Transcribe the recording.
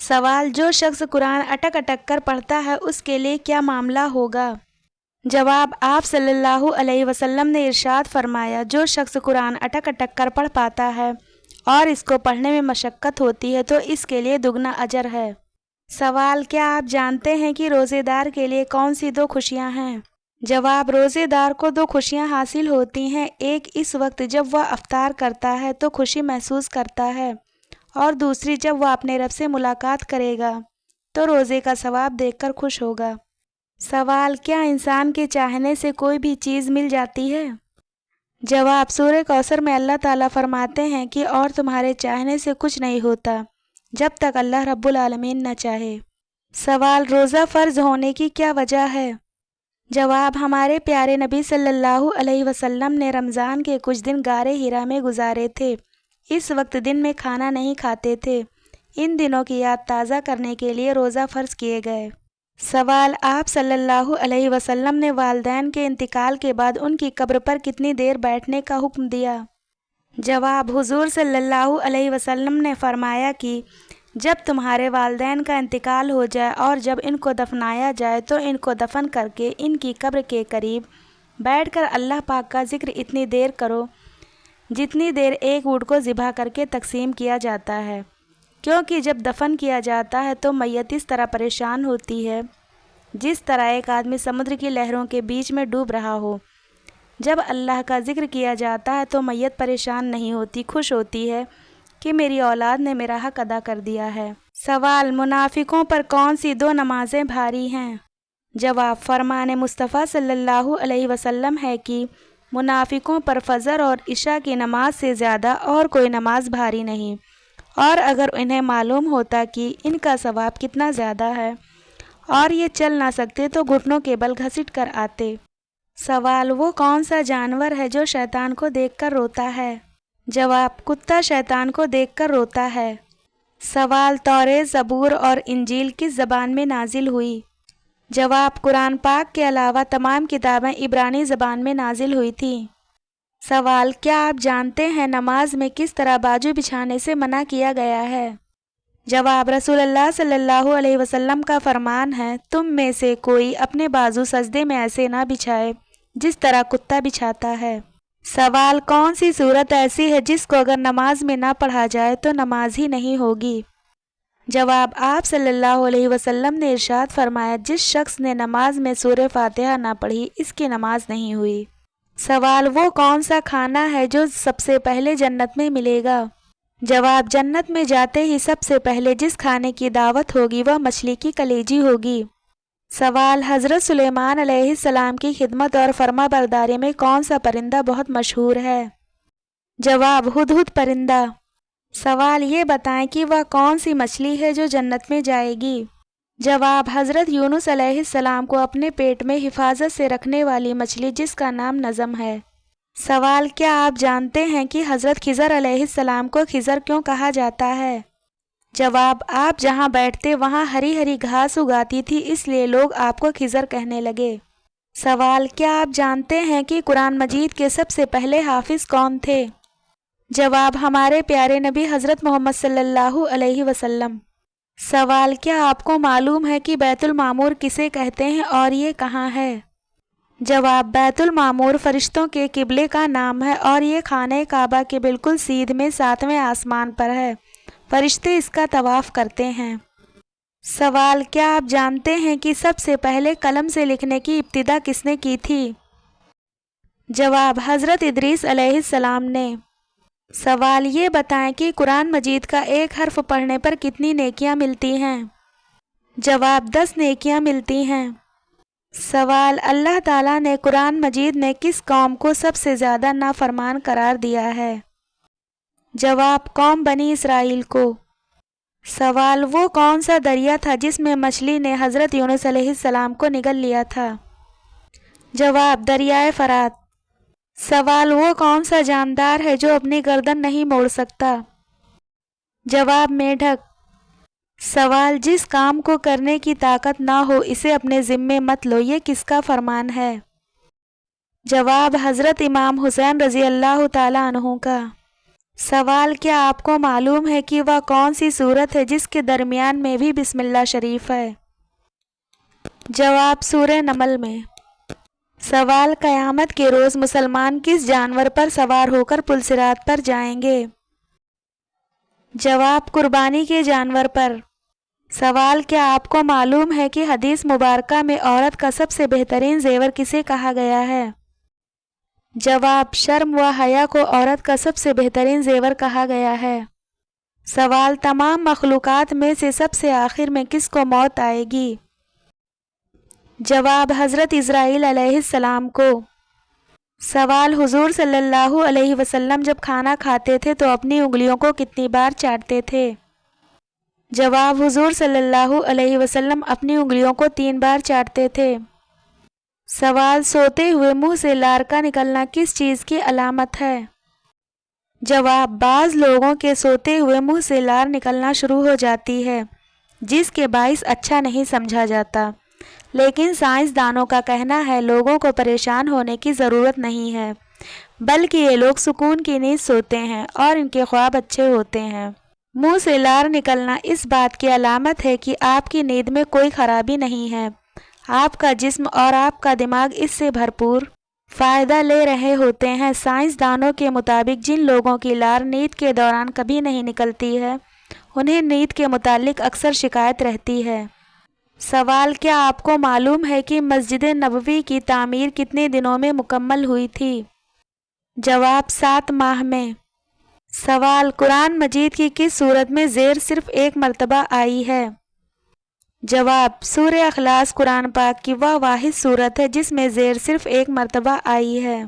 سوال: جو شخص قرآن اٹک اٹک کر پڑھتا ہے اس کے لیے کیا معاملہ ہوگا؟ جواب: آپ صلی اللہ علیہ وسلم نے ارشاد فرمایا، جو شخص قرآن اٹک اٹک کر پڑھ پاتا ہے اور اس کو پڑھنے میں مشقت ہوتی ہے تو اس کے لیے دگنا اجر ہے۔ سوال: کیا آپ جانتے ہیں کہ روزے دار کے لیے کون سی 2 خوشیاں ہیں؟ جواب: روزے دار کو 2 خوشیاں حاصل ہوتی ہیں، ایک اس وقت جب وہ افطار کرتا ہے تو خوشی محسوس کرتا ہے، اور دوسری جب وہ اپنے رب سے ملاقات کرے گا تو روزے کا ثواب دیکھ کر خوش ہوگا۔ سوال: کیا انسان کے چاہنے سے کوئی بھی چیز مل جاتی ہے؟ جواب: سورہ کوثر میں اللہ تعالیٰ فرماتے ہیں کہ اور تمہارے چاہنے سے کچھ نہیں ہوتا جب تک اللہ رب العالمین نہ چاہے۔ سوال: روزہ فرض ہونے کی کیا وجہ ہے؟ جواب: ہمارے پیارے نبی صلی اللہ علیہ وسلم نے رمضان کے کچھ دن غار حرا میں گزارے تھے۔ اس وقت دن میں کھانا نہیں کھاتے تھے۔ ان دنوں کی یاد تازہ کرنے کے لیے روزہ فرض کیے گئے۔ سوال: آپ صلی اللہ علیہ وسلم نے والدین کے انتقال کے بعد ان کی قبر پر کتنی دیر بیٹھنے کا حکم دیا؟ جواب: حضور صلی اللہ علیہ وسلم نے فرمایا کہ جب تمہارے والدین کا انتقال ہو جائے اور جب ان کو دفنایا جائے تو ان کو دفن کر کے ان کی قبر کے قریب بیٹھ کر اللہ پاک کا ذکر اتنی دیر کرو جتنی دیر ایک اونٹ کو ذبح کر کے تقسیم کیا جاتا ہے، کیونکہ جب دفن کیا جاتا ہے تو میت اس طرح پریشان ہوتی ہے جس طرح ایک آدمی سمندر کی لہروں کے بیچ میں ڈوب رہا ہو۔ جب اللہ کا ذکر کیا جاتا ہے تو میت پریشان نہیں ہوتی، خوش ہوتی ہے کہ میری اولاد نے میرا حق ادا کر دیا ہے۔ سوال: منافقوں پر کون سی 2 نمازیں بھاری ہیں؟ جواب: فرمان مصطفیٰ صلی اللہ علیہ وسلم ہے کہ منافقوں پر فجر اور عشاء کی نماز سے زیادہ اور کوئی نماز بھاری نہیں، اور اگر انہیں معلوم ہوتا کہ ان کا ثواب کتنا زیادہ ہے اور یہ چل نہ سکتے تو گھٹنوں کے بل گھسٹ کر آتے۔ سوال: وہ کون سا جانور ہے جو شیطان کو دیکھ کر روتا ہے؟ جواب: کتا شیطان کو دیکھ کر روتا ہے۔ سوال: توریت، زبور اور انجیل کس زبان میں نازل ہوئی؟ جواب: قرآن پاک کے علاوہ تمام کتابیں عبرانی زبان میں نازل ہوئی تھیں۔ سوال: کیا آپ جانتے ہیں نماز میں کس طرح بازو بچھانے سے منع کیا گیا ہے؟ جواب: رسول اللہ صلی اللہ علیہ وسلم کا فرمان ہے، تم میں سے کوئی اپنے بازو سجدے میں ایسے نہ بچھائے جس طرح کتا بچھاتا ہے۔ سوال: کون سی صورت ایسی ہے جس کو اگر نماز میں نہ پڑھا جائے تو نماز ہی نہیں ہوگی؟ جواب: آپ صلی اللہ علیہ وسلم نے ارشاد فرمایا، جس شخص نے نماز میں سورہ فاتحہ نہ پڑھی اس کی نماز نہیں ہوئی۔ سوال: وہ کون سا کھانا ہے جو سب سے پہلے جنت میں ملے گا؟ جواب: جنت میں جاتے ہی سب سے پہلے جس کھانے کی دعوت ہوگی وہ مچھلی کی کلیجی ہوگی۔ سوال: حضرت سلیمان علیہ السلام کی خدمت اور فرما برداری میں کون سا پرندہ بہت مشہور ہے؟ جواب: ہدہد پرندہ۔ سوال: یہ بتائیں کہ وہ کون سی مچھلی ہے جو جنت میں جائے گی؟ جواب: حضرت یونس علیہ السلام کو اپنے پیٹ میں حفاظت سے رکھنے والی مچھلی جس کا نام نظم ہے۔ سوال: کیا آپ جانتے ہیں کہ حضرت خضر علیہ السلام کو خضر کیوں کہا جاتا ہے؟ جواب: آپ جہاں بیٹھتے وہاں ہری ہری گھاس اگاتی تھی اس لیے لوگ آپ کو خضر کہنے لگے۔ سوال: کیا آپ جانتے ہیں کہ قرآن مجید کے سب سے پہلے حافظ کون تھے؟ جواب: ہمارے پیارے نبی حضرت محمد صلی اللہ علیہ وسلم۔ سوال: کیا آپ کو معلوم ہے کہ بیت المعمور کسے کہتے ہیں اور یہ کہاں ہے؟ جواب: بیت المعمور فرشتوں کے قبلے کا نام ہے اور یہ خانہ کعبہ کے بالکل سیدھ میں 7ویں آسمان پر ہے، فرشتے اس کا طواف کرتے ہیں۔ سوال: کیا آپ جانتے ہیں کہ سب سے پہلے قلم سے لکھنے کی ابتدا کس نے کی تھی؟ جواب: حضرت ادریس علیہ السلام نے۔ سوال: یہ بتائیں کہ قرآن مجید کا ایک حرف پڑھنے پر کتنی نیکیاں ملتی ہیں؟ جواب: 10 نیکیاں ملتی ہیں۔ سوال: اللہ تعالیٰ نے قرآن مجید میں کس قوم کو سب سے زیادہ نافرمان قرار دیا ہے؟ جواب: قوم بنی اسرائیل کو۔ سوال: وہ کون سا دریا تھا جس میں مچھلی نے حضرت یونس علیہ السلام کو نگل لیا تھا؟ جواب: دریائے فرات۔ سوال: وہ کون سا جاندار ہے جو اپنی گردن نہیں موڑ سکتا؟ جواب: میڈک۔ سوال: جس کام کو کرنے کی طاقت نہ ہو اسے اپنے ذمے مت لو، یہ کس کا فرمان ہے؟ جواب: حضرت امام حسین رضی اللہ تعالیٰ عنہ کا۔ سوال: کیا آپ کو معلوم ہے کہ وہ کون سی سورت ہے جس کے درمیان میں بھی بسم اللہ شریف ہے؟ جواب: سورہ نمل میں۔ سوال: قیامت کے روز مسلمان کس جانور پر سوار ہو کر پل صراط پر جائیں گے؟ جواب: قربانی کے جانور پر۔ سوال: کیا آپ کو معلوم ہے کہ حدیث مبارکہ میں عورت کا سب سے بہترین زیور کسے کہا گیا ہے؟ جواب: شرم و حیا کو عورت کا سب سے بہترین زیور کہا گیا ہے۔ سوال: تمام مخلوقات میں سے سب سے آخر میں کس کو موت آئے گی؟ جواب: حضرت اسرائیل علیہ السلام کو۔ سوال: حضور صلی اللہ علیہ وسلم جب کھانا کھاتے تھے تو اپنی انگلیوں کو کتنی بار چاٹتے تھے؟ جواب: حضور صلی اللہ علیہ وسلم اپنی انگلیوں کو 3 بار چاٹتے تھے۔ سوال: سوتے ہوئے منہ سے لار کا نکلنا کس چیز کی علامت ہے؟ جواب: بعض لوگوں کے سوتے ہوئے منہ سے لار نکلنا شروع ہو جاتی ہے جس کے باعث اچھا نہیں سمجھا جاتا، لیکن سائنسدانوں کا کہنا ہے لوگوں کو پریشان ہونے کی ضرورت نہیں ہے، بلکہ یہ لوگ سکون کی نیند سوتے ہیں اور ان کے خواب اچھے ہوتے ہیں۔ منہ سے لار نکلنا اس بات کی علامت ہے کہ آپ کی نیند میں کوئی خرابی نہیں ہے، آپ کا جسم اور آپ کا دماغ اس سے بھرپور فائدہ لے رہے ہوتے ہیں۔ سائنسدانوں کے مطابق جن لوگوں کی لار نیند کے دوران کبھی نہیں نکلتی ہے انہیں نیند کے متعلق اکثر شکایت رہتی ہے۔ سوال: کیا آپ کو معلوم ہے کہ مسجد نبوی کی تعمیر کتنے دنوں میں مکمل ہوئی تھی؟ جواب: 7 ماہ میں۔ سوال: قرآن مجید کی کس سورت میں زیر صرف 1 مرتبہ آئی ہے؟ جواب: سورہ اخلاص۔ قرآن پاک کی وہ واحد سورت ہے جس میں زیر صرف 1 مرتبہ آئی ہے۔